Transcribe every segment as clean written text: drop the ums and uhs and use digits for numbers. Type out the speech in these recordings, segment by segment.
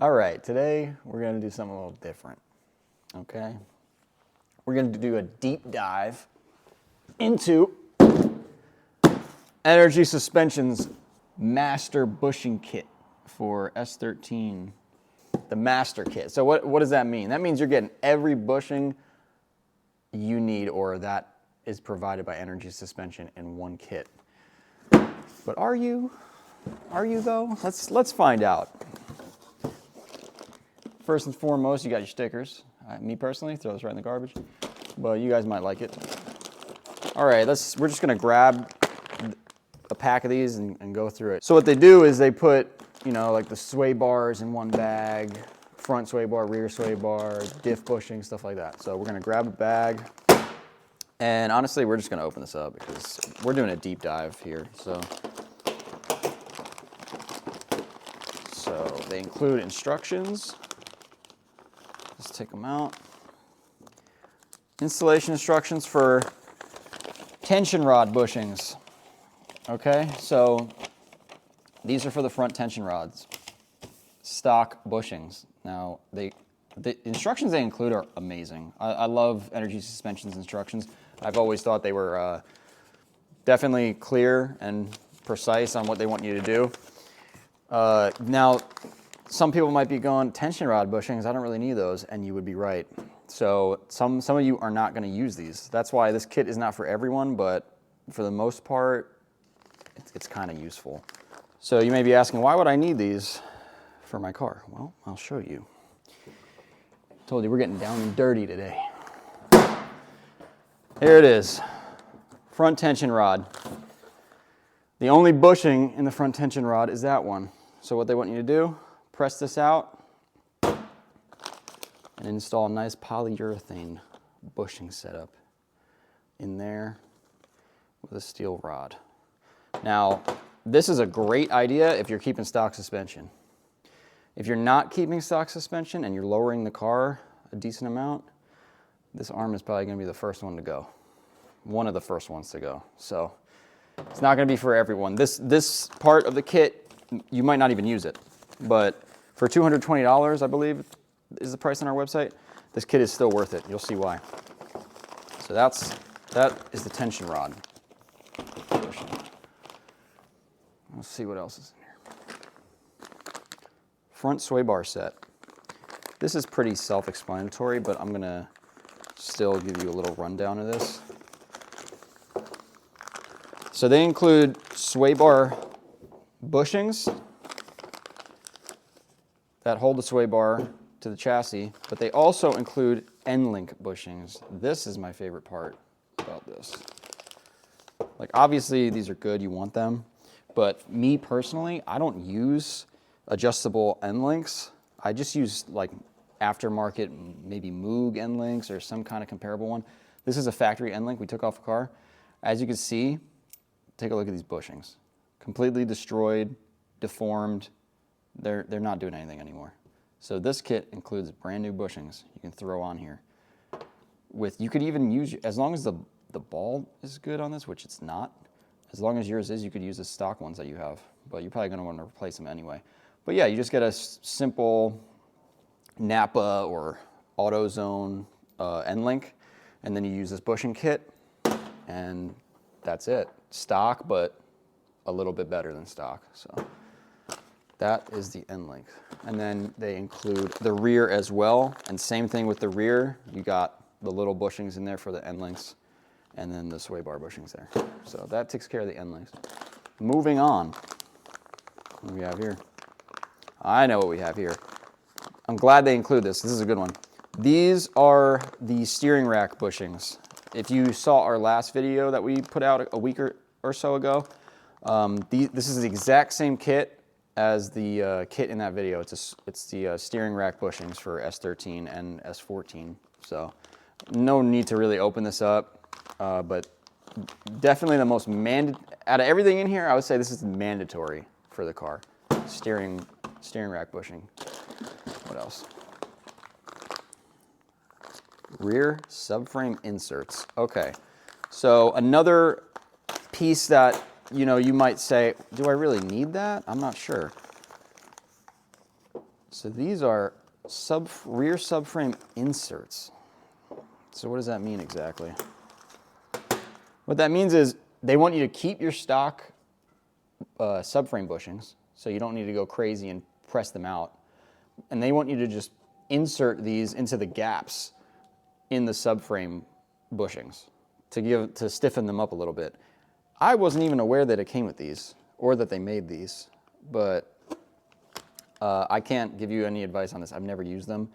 All right, today we're going to do something a little different, okay? We're going to do a deep dive into Energy Suspension's Master Bushing Kit for S13, the Master Kit. So what does that mean? That means you're getting every bushing you need or that is provided by Energy Suspension in one kit. But are you? Are you though? Let's find out. First and foremost, you got your stickers. Me personally, throw this right in the garbage, but you guys might like it. All right, we're just gonna grab a pack of these and go through it. So what they do is they put, like the sway bars in one bag, front sway bar, rear sway bar, diff bushing, stuff like that. So we're gonna grab a bag, and honestly, we're just gonna open this up because we're doing a deep dive here. So they include instructions. Let's take them out. Installation instructions for tension rod bushings. Okay, so these are for the front tension rods. Stock bushings. Now, the instructions they include are amazing. I love Energy Suspension's instructions. I've always thought they were definitely clear and precise on what they want you to do. Now, some people might be going, tension rod bushings, I don't really need those, and you would be right. So some of you are not going to use these. That's why this kit is not for everyone, but for the most part, it's kind of useful. So you may be asking, why would I need these for my car? Well, I'll show you. I told you we're getting down and dirty today. Here it is, front tension rod. The only bushing in the front tension rod is that one. So what they want you to do, press this out and install a nice polyurethane bushing setup in there with a steel rod. Now, this is a great idea if you're keeping stock suspension. If you're not keeping stock suspension and you're lowering the car a decent amount, this arm is probably going to be the first one to go. One of the first ones to go. So it's not going to be for everyone. This part of the kit, you might not even use it, but for $220, I believe, is the price on our website. This kit is still worth it. You'll see why. So that is the tension rod. Let's see what else is in here. Front sway bar set. This is pretty self-explanatory, but I'm gonna still give you a little rundown of this. So they include sway bar bushings that hold the sway bar to the chassis, but they also include end-link bushings. This is my favorite part about this. Like, obviously these are good, you want them, but me personally, I don't use adjustable end links. I just use like aftermarket, maybe Moog end links or some kind of comparable one. This is a factory end link we took off a car. As you can see, take a look at these bushings. Completely destroyed, deformed. They're not doing anything anymore. So this kit includes brand new bushings you can throw on here. You could even use, as long as the ball is good on this, which it's not, as long as yours is, you could use the stock ones that you have, but you're probably gonna want to replace them anyway. But yeah, you just get a simple Napa or AutoZone end link, and then you use this bushing kit, and that's it. Stock, but a little bit better than stock. So that is the end link. And then they include the rear as well, and same thing with the rear. You got the little bushings in there for the end links, and then the sway bar bushings there. So that takes care of the end links. Moving on, what do we have here? I know what we have here. I'm glad they include this. This is a good one. These are the steering rack bushings. If you saw our last video that we put out a week or so ago, this is the exact same kit as the kit in that video. It's the steering rack bushings for S13 and S14. So no need to really open this up, but definitely the most out of everything in here, I would say this is mandatory for the car. Steering rack bushing. What else? Rear subframe inserts. Okay, so another piece that you might say, do I really need that? I'm not sure. So these are rear subframe inserts. So what does that mean exactly? What that means is they want you to keep your stock subframe bushings, so you don't need to go crazy and press them out. And they want you to just insert these into the gaps in the subframe bushings to stiffen them up a little bit. I wasn't even aware that it came with these or that they made these, but I can't give you any advice on this. I've never used them.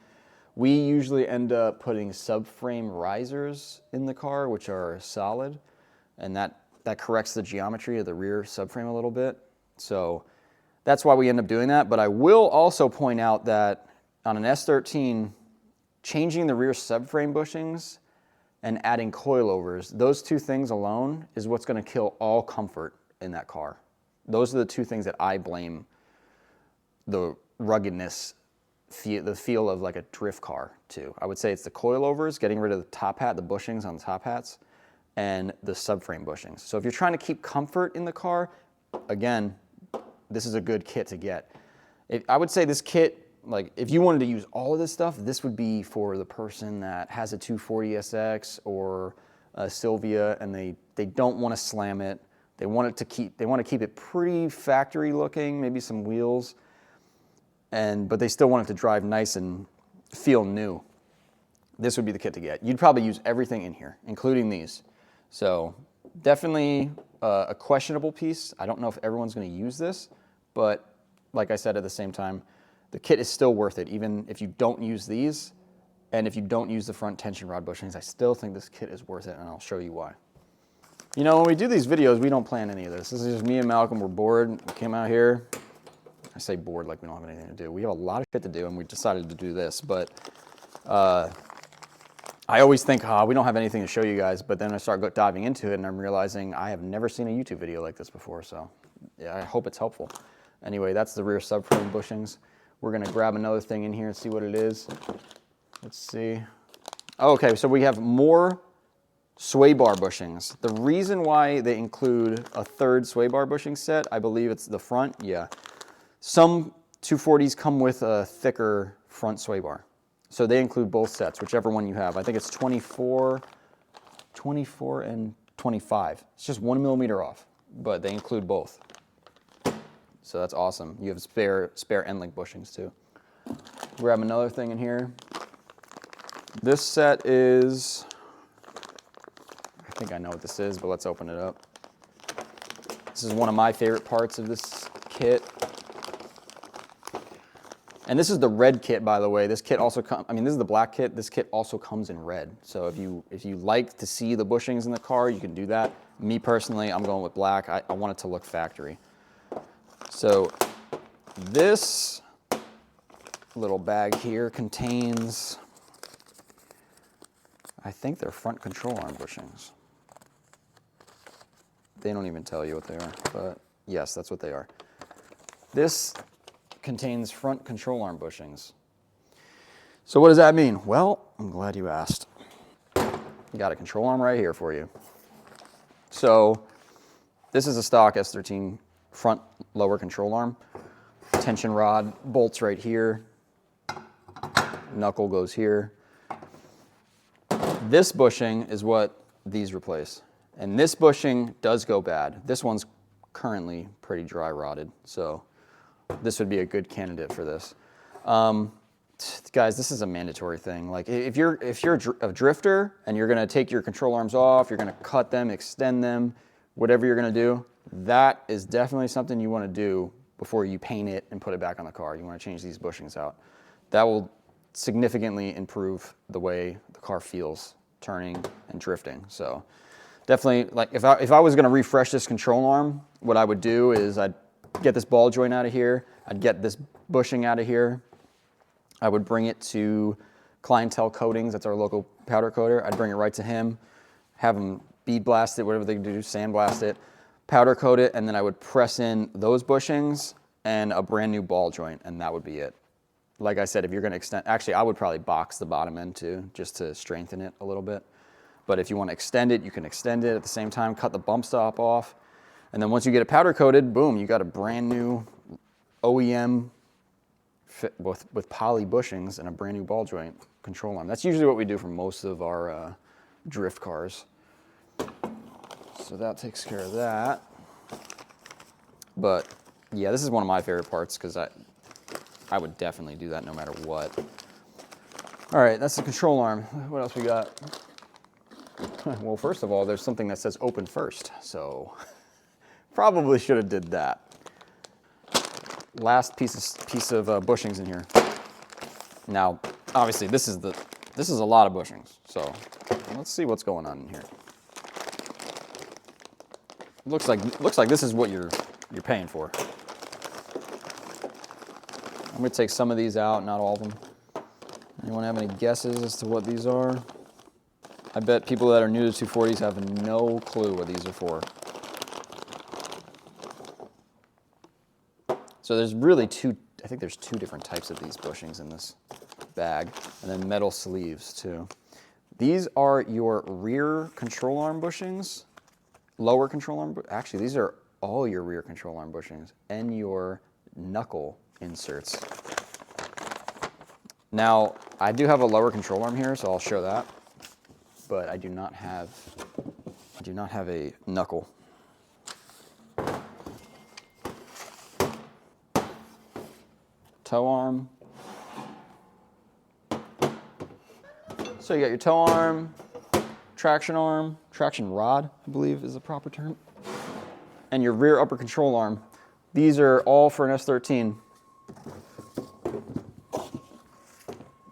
We usually end up putting subframe risers in the car, which are solid, and that corrects the geometry of the rear subframe a little bit. So that's why we end up doing that. But I will also point out that on an S13, changing the rear subframe bushings and adding coilovers, those two things alone is what's going to kill all comfort in that car. Those are the two things that I blame the ruggedness, the feel of like a drift car to. I would say it's the coilovers, getting rid of the top hat, the bushings on the top hats, and the subframe bushings. So if you're trying to keep comfort in the car, again, this is a good kit to get. I would say this kit, like if you wanted to use all of this stuff, this would be for the person that has a 240SX or a Sylvia and they don't want to slam it. They want to keep it pretty factory looking, maybe some wheels, but they still want it to drive nice and feel new. This would be the kit to get. You'd probably use everything in here, including these. So definitely a questionable piece. I don't know if everyone's going to use this, but like I said, at the same time, the kit is still worth it, even if you don't use these, and if you don't use the front tension rod bushings. I still think this kit is worth it, and I'll show you why. You know, when we do these videos, we don't plan any of this. This is just me and Malcolm. We're bored. We came out here. I say bored like we don't have anything to do. We have a lot of shit to do, and we decided to do this. But I always think, we don't have anything to show you guys. But then I start diving into it, and I'm realizing I have never seen a YouTube video like this before. So yeah, I hope it's helpful. Anyway, that's the rear subframe bushings. We're going to grab another thing in here and see what it is. Let's see. Okay, so we have more sway bar bushings. The reason why they include a third sway bar bushing set, I believe it's the front. Yeah. Some 240s come with a thicker front sway bar. So they include both sets, whichever one you have. I think it's 24 and 25. It's just 1 millimeter off, but they include both. So that's awesome. You have spare end link bushings too. Grab another thing in here. This set is, I think I know what this is, but let's open it up. This is one of my favorite parts of this kit. And this is the red kit, by the way. This kit also comes, this is the black kit. This kit also comes in red. So if you like to see the bushings in the car, you can do that. Me personally, I'm going with black. I want it to look factory. So this little bag here contains, I think they're front control arm bushings. They don't even tell you what they are, but yes, that's what they are. This contains front control arm bushings. So what does that mean? Well, I'm glad you asked. Got a control arm right here for you. So this is a stock S13 front lower control arm. Tension rod bolts right here. Knuckle goes here. This bushing is what these replace. And this bushing does go bad. This one's currently pretty dry rotted, so this would be a good candidate for this. Guys, this is a mandatory thing. Like if you're a drifter and you're gonna take your control arms off, you're gonna cut them, extend them, whatever you're gonna do, that is definitely something you wanna do before you paint it and put it back on the car. You wanna change these bushings out. That will significantly improve the way the car feels turning and drifting. So definitely, like if I was gonna refresh this control arm, what I would do is I'd get this ball joint out of here, I'd get this bushing out of here, I would bring it to Clientele Coatings, that's our local powder coater. I'd bring it right to him, have him bead blast it, whatever they do, sandblast it, powder coat it, and then I would press in those bushings and a brand new ball joint, and that would be it. Like I said, if you're gonna extend, actually I would probably box the bottom end too, just to strengthen it a little bit. But if you wanna extend it, you can extend it at the same time, cut the bump stop off, and then once you get it powder coated, boom, you got a brand new OEM fit with poly bushings and a brand new ball joint control arm. That's usually what we do for most of our drift cars. So that takes care of that. But yeah, this is one of my favorite parts because I would definitely do that no matter what. All right, that's the control arm. What else we got? Well, first of all, there's something that says open first, so probably should have did that. Last piece of bushings in here. Now, obviously, this is a lot of bushings. So let's see what's going on in here. Looks like this is what you're paying for. I'm gonna take some of these out, not all of them. Anyone have any guesses as to what these are? I bet people that are new to 240s have no clue what these are for. So there's really I think there's two different types of these bushings in this bag, and then metal sleeves too. These are your rear control arm bushings, lower control arm, actually these are all your rear control arm bushings, and your knuckle inserts. Now, I do have a lower control arm here, so I'll show that, but I do not have a knuckle. Toe arm. So you got your toe arm, traction rod, I believe is the proper term, and your rear upper control arm. These are all for an S13.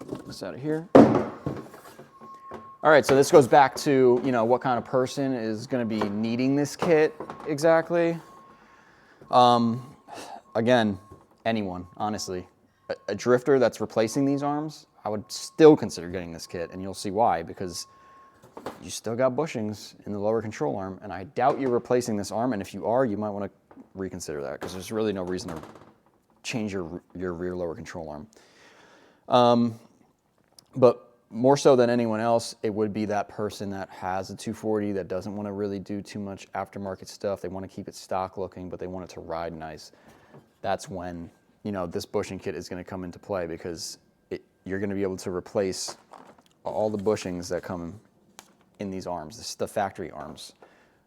Get this out of here. All right, so this goes back to, what kind of person is going to be needing this kit exactly. Again, anyone, honestly. A drifter that's replacing these arms, I would still consider getting this kit, and you'll see why, because you still got bushings in the lower control arm, and I doubt you're replacing this arm, and if you are, you might want to reconsider that, because there's really no reason to change your rear lower control arm. But more so than anyone else, it would be that person that has a 240 that doesn't want to really do too much aftermarket stuff. They want to keep it stock looking, but they want it to ride nice. That's when, this bushing kit is going to come into play, because you're going to be able to replace all the bushings that come in these arms. This is the factory arms.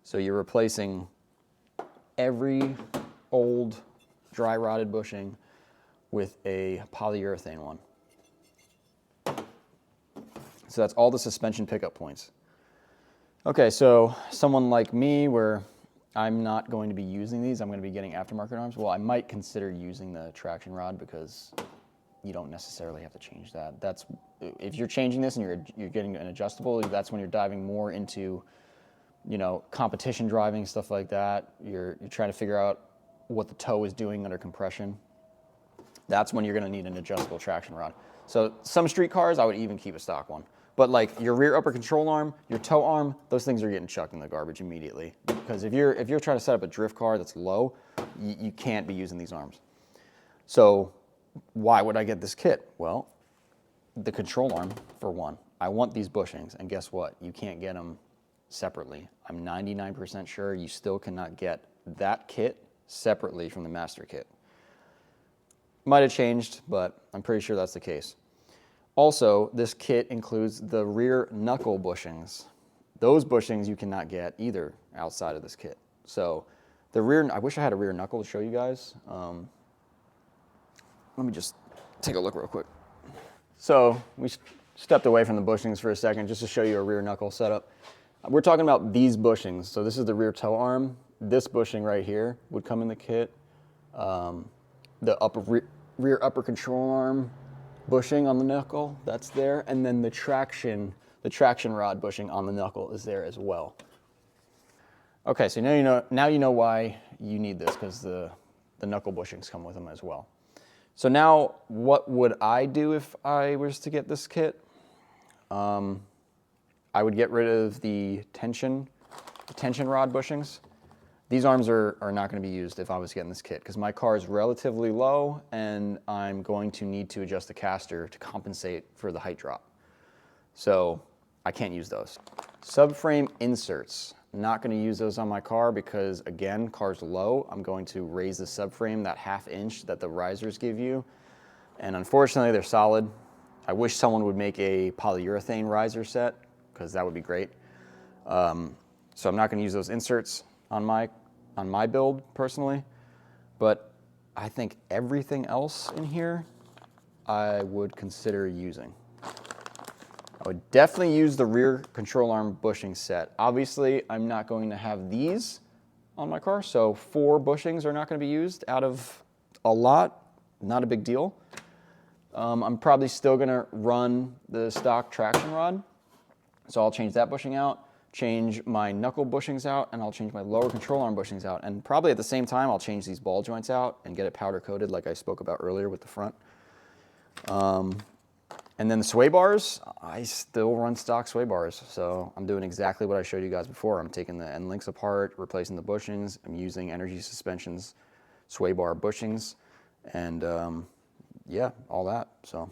So you're replacing every old dry rotted bushing with a polyurethane one. So that's all the suspension pickup points. Okay, so someone like me, where I'm not going to be using these, I'm going to be getting aftermarket arms. Well, I might consider using the traction rod, because you don't necessarily have to change that. That's if you're changing this and you're getting an adjustable, that's when you're diving more into, competition driving, stuff like that. You're trying to figure out what the toe is doing under compression. That's when you're going to need an adjustable traction rod. So some street cars, I would even keep a stock one. But like your rear upper control arm, your toe arm, those things are getting chucked in the garbage immediately. Because if you're trying to set up a drift car that's low, you can't be using these arms. So why would I get this kit? Well, the control arm, for one. I want these bushings, and guess what? You can't get them separately. I'm 99% sure you still cannot get that kit separately from the master kit. Might have changed, but I'm pretty sure that's the case. Also, this kit includes the rear knuckle bushings. Those bushings you cannot get either outside of this kit. So the rear, I wish I had a rear knuckle to show you guys. Let me just take a look real quick. So we stepped away from the bushings for a second just to show you a rear knuckle setup. We're talking about these bushings. So this is the rear toe arm. This bushing right here would come in the kit. The rear upper control arm bushing on the knuckle, that's there, and then the traction rod bushing on the knuckle is there as well. Okay, so now you know why you need this, because the knuckle bushings come with them as well. So now, what would I do if I was to get this kit? I would get rid of the tension rod bushings. These arms are not going to be used if I was getting this kit, because my car is relatively low and I'm going to need to adjust the caster to compensate for the height drop. So I can't use those. Subframe inserts, not going to use those on my car because, again, car's low. I'm going to raise the subframe that 1/2 inch that the risers give you And unfortunately, they're solid. I wish someone would make a polyurethane riser set, because that would be great. So I'm not going to use those inserts on my build personally, but I think everything else in here I would consider using. I would definitely use the rear control arm bushing set. Obviously, I'm not going to have these on my car, so 4 bushings are not going to be used out of a lot. Not a big deal. I'm probably still going to run the stock traction rod, so I'll change that bushing out, change my knuckle bushings out, and I'll change my lower control arm bushings out. And probably at the same time, I'll change these ball joints out and get it powder coated like I spoke about earlier with the front. And then the sway bars, I still run stock sway bars. So I'm doing exactly what I showed you guys before. I'm taking the end links apart, replacing the bushings. I'm using Energy Suspension's sway bar bushings. And yeah, all that. So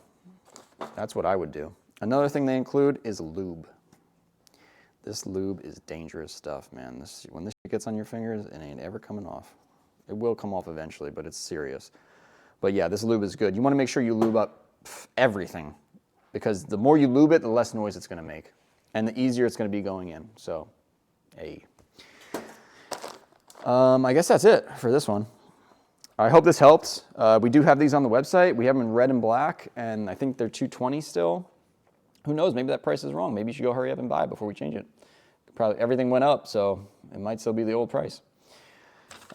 that's what I would do. Another thing they include is lube. This lube is dangerous stuff, man. When this gets on your fingers, it ain't ever coming off. It will come off eventually, but it's serious. But yeah, this lube is good. You want to make sure you lube up everything, because the more you lube it, the less noise it's going to make, and the easier it's going to be going in. So, hey. I guess that's it for this one. I hope this helps. We do have these on the website. We have them in red and black, and I think they're $220 still. Who knows? Maybe that price is wrong. Maybe you should go hurry up and buy it before we change it. Probably everything went up, so it might still be the old price.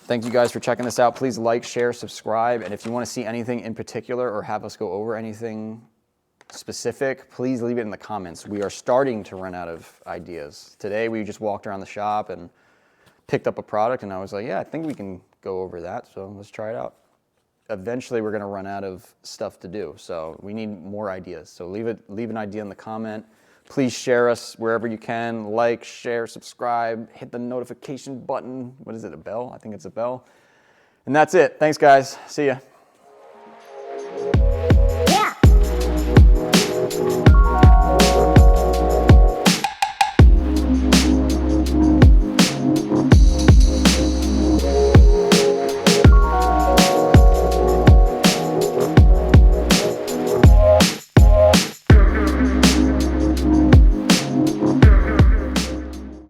Thank you guys for checking this out. Please like, share, subscribe, and if you want to see anything in particular or have us go over anything specific, please leave it in the comments. We are starting to run out of ideas. Today we just walked around the shop and picked up a product, and I was like, yeah, I think we can go over that, so let's try it out. Eventually we're going to run out of stuff to do, so we need more ideas. So leave an idea in the comment. Please share us wherever you can. Like, share, subscribe, hit the notification button. What is it, a bell? I think it's a bell. And that's it. Thanks, guys. See ya. Yeah.